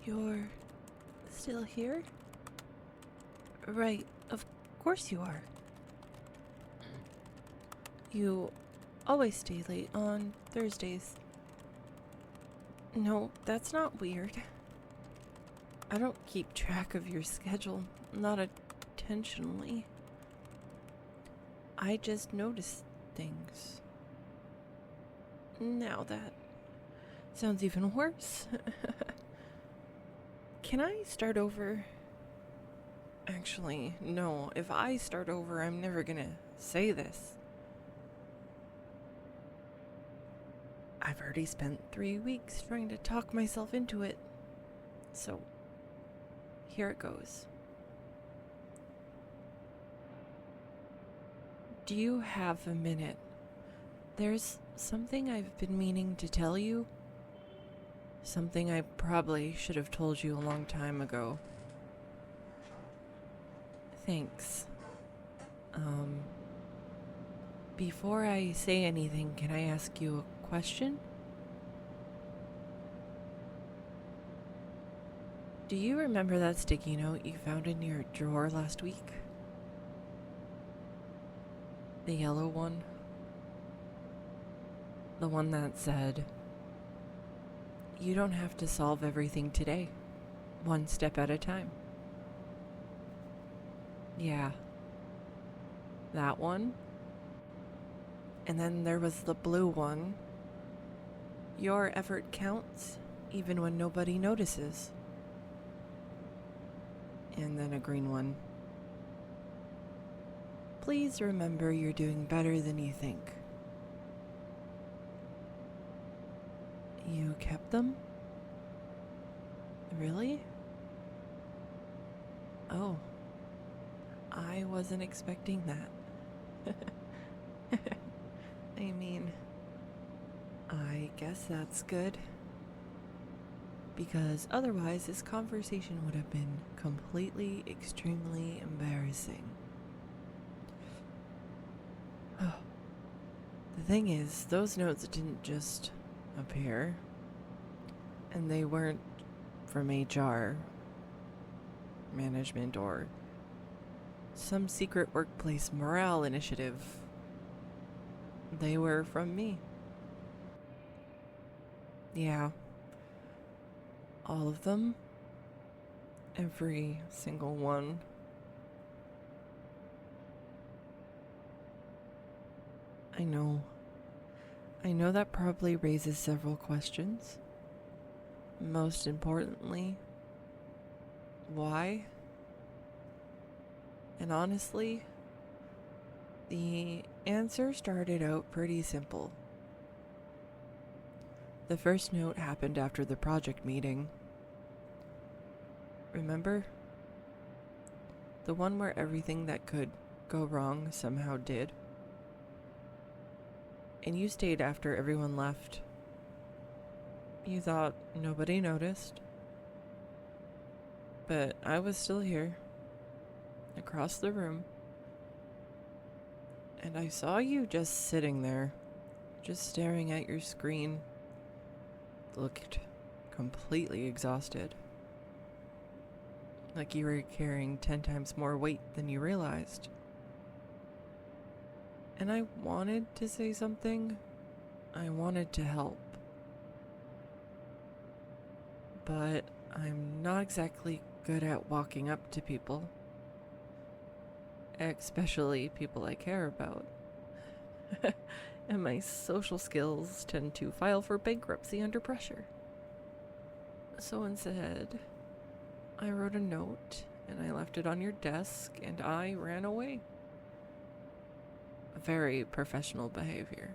You're still here? Right, of course you are. You always stay late on Thursdays. No, that's not weird. I don't keep track of your schedule, not intentionally. I just notice things. Now that sounds even worse. Can I start over? Actually, no. If I start over, I'm never gonna say this. I've already spent 3 weeks trying to talk myself into it. So, here it goes. Do you have a minute? There's something I've been meaning to tell you. Something I probably should have told you a long time ago. Thanks. Before I say anything, can I ask you a question? Do you remember that sticky note you found in your drawer last week? The yellow one? The one that said, "You don't have to solve everything today. One step at a time." Yeah. That one. And then there was the blue one. "Your effort counts, even when nobody notices." And then a green one. "Please remember you're doing better than you think." You kept them? Really? Oh. I wasn't expecting that. I mean, I guess that's good. Because otherwise this conversation would have been completely, extremely embarrassing. Oh. The thing is, those notes didn't just appear. And they weren't from HR, management, or some secret workplace morale initiative. They were from me. Yeah. All of them. Every single one. I know. I know that probably raises several questions. Most importantly, why? And honestly, the answer started out pretty simple. The first note happened after the project meeting. Remember? The one where everything that could go wrong somehow did. And you stayed after everyone left. You thought nobody noticed. But I was still here, across the room. And I saw you just sitting there, just staring at your screen. Looked completely exhausted. Like you were carrying 10 times more weight than you realized. And I wanted to say something. I wanted to help. But I'm not exactly good at walking up to people. Especially people I care about. And my social skills tend to file for bankruptcy under pressure. So instead, I wrote a note and I left it on your desk and I ran away. Very professional behavior.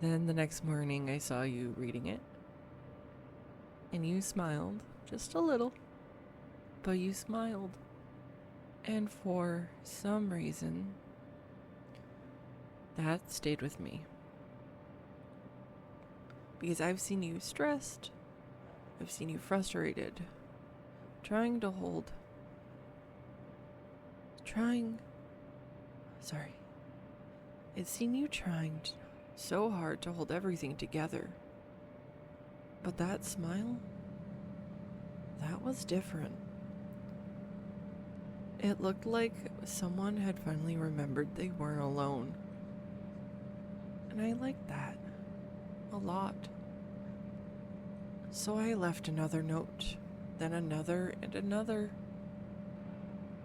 Then the next morning I saw you reading it. And you smiled, just a little, but you smiled. And for some reason, that stayed with me. Because I've seen you stressed, I've seen you frustrated, I've seen you trying so hard to hold everything together. But that smile, that was different. It looked like someone had finally remembered they weren't alone. And I liked that a lot. So I left another note, then another and another.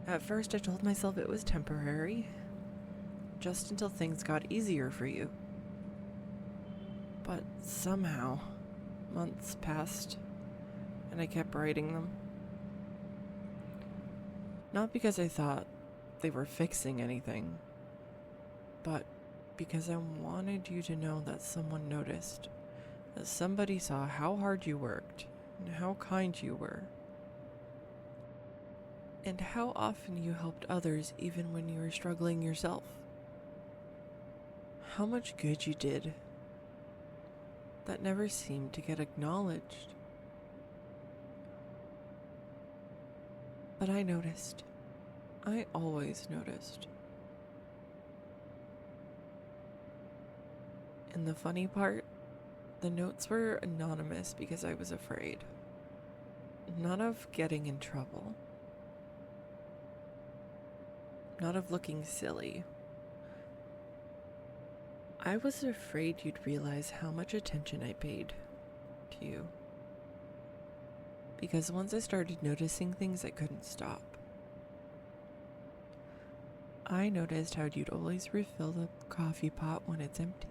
At first I told myself it was temporary, just until things got easier for you. But somehow, months passed, and I kept writing them. Not because I thought they were fixing anything, but because I wanted you to know that someone noticed, that somebody saw how hard you worked, and how kind you were, and how often you helped others even when you were struggling yourself. How much good you did that never seemed to get acknowledged. But I noticed. I always noticed. And the funny part, the notes were anonymous because I was afraid. Not of getting in trouble. Not of looking silly. I was afraid you'd realize how much attention I paid to you. Because once I started noticing things, I couldn't stop. I noticed how you'd always refill the coffee pot when it's empty.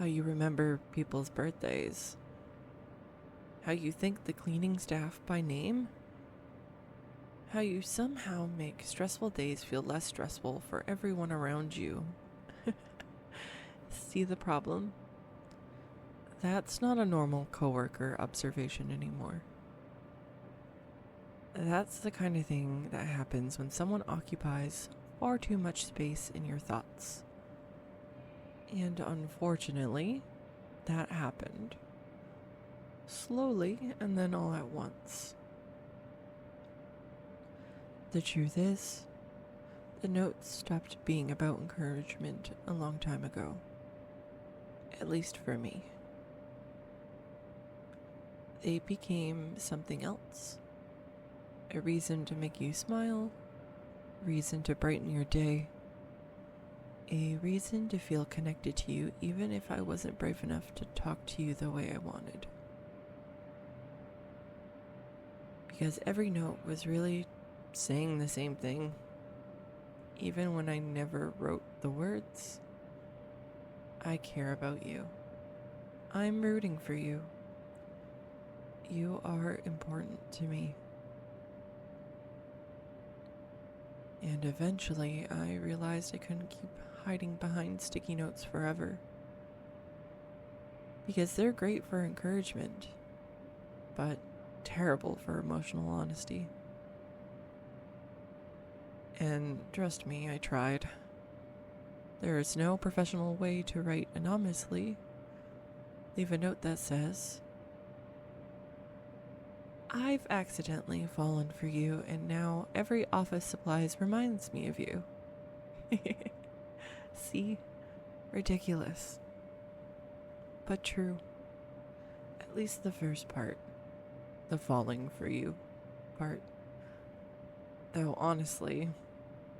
How you remember people's birthdays. How you thank the cleaning staff by name. How you somehow make stressful days feel less stressful for everyone around you. See the problem? That's not a normal coworker observation anymore. That's the kind of thing that happens when someone occupies far too much space in your thoughts. And unfortunately, that happened. Slowly and then all at once. The truth is, the notes stopped being about encouragement a long time ago. At least for me. They became something else. A reason to make you smile, a reason to brighten your day, a reason to feel connected to you even if I wasn't brave enough to talk to you the way I wanted. Because every note was really saying the same thing, even when I never wrote the words. I care about you. I'm rooting for you. You are important to me. And eventually I realized I couldn't keep hiding behind sticky notes forever. Because they're great for encouragement, but terrible for emotional honesty. And trust me, I tried. There is no professional way to write anonymously. Leave a note that says, I've accidentally fallen for you, and now every office supplies reminds me of you. See? Ridiculous. But true. At least the first part. The falling for you part. Though honestly,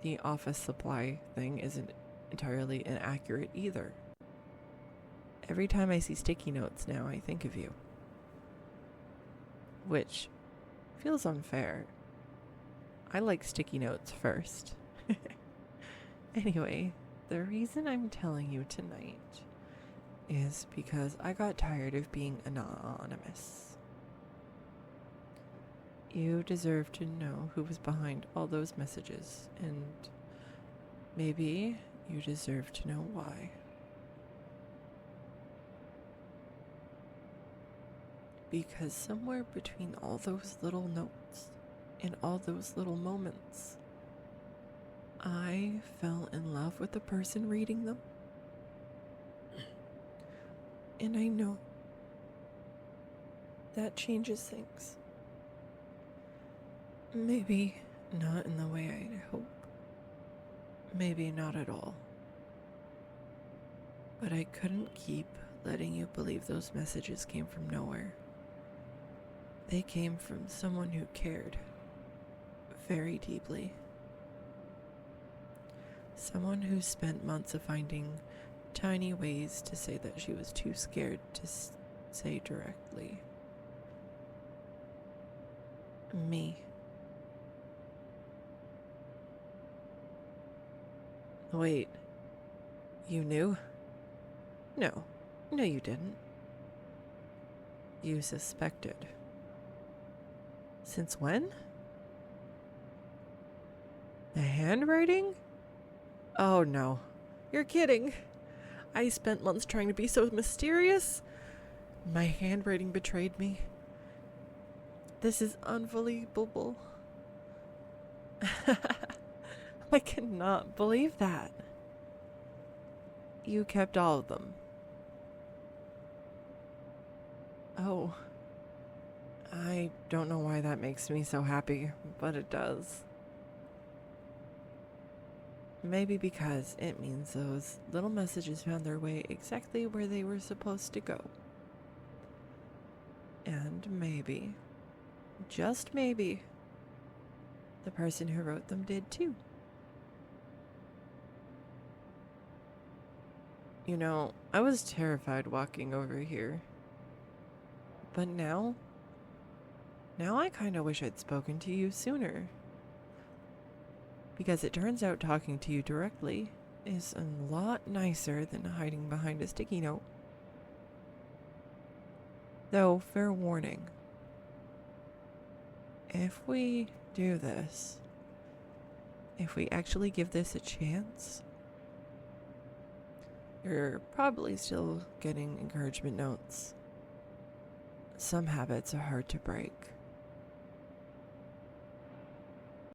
the office supply thing isn't entirely inaccurate either. Every time I see sticky notes now, I think of you. Which feels unfair. I like sticky notes first. Anyway, the reason I'm telling you tonight is because I got tired of being anonymous. You deserve to know who was behind all those messages, and maybe you deserve to know why. Because somewhere between all those little notes and all those little moments, I fell in love with the person reading them. And I know that changes things. Maybe not in the way I'd hope. Maybe not at all. But I couldn't keep letting you believe those messages came from nowhere. They came from someone who cared very deeply. Someone who spent months of finding tiny ways to say that she was too scared to say directly. Me. Wait, you knew? No, you didn't. You suspected. Since when? The handwriting? Oh no, you're kidding. I spent months trying to be so mysterious. My handwriting betrayed me. This is unbelievable. I cannot believe that. You kept all of them. Oh. I don't know why that makes me so happy, but it does. Maybe because it means those little messages found their way exactly where they were supposed to go. And maybe, just maybe, the person who wrote them did too. You know, I was terrified walking over here. But now I kind of wish I'd spoken to you sooner. Because it turns out talking to you directly is a lot nicer than hiding behind a sticky note. Though, fair warning. If we do this, if we actually give this a chance, you're probably still getting encouragement notes. Some habits are hard to break.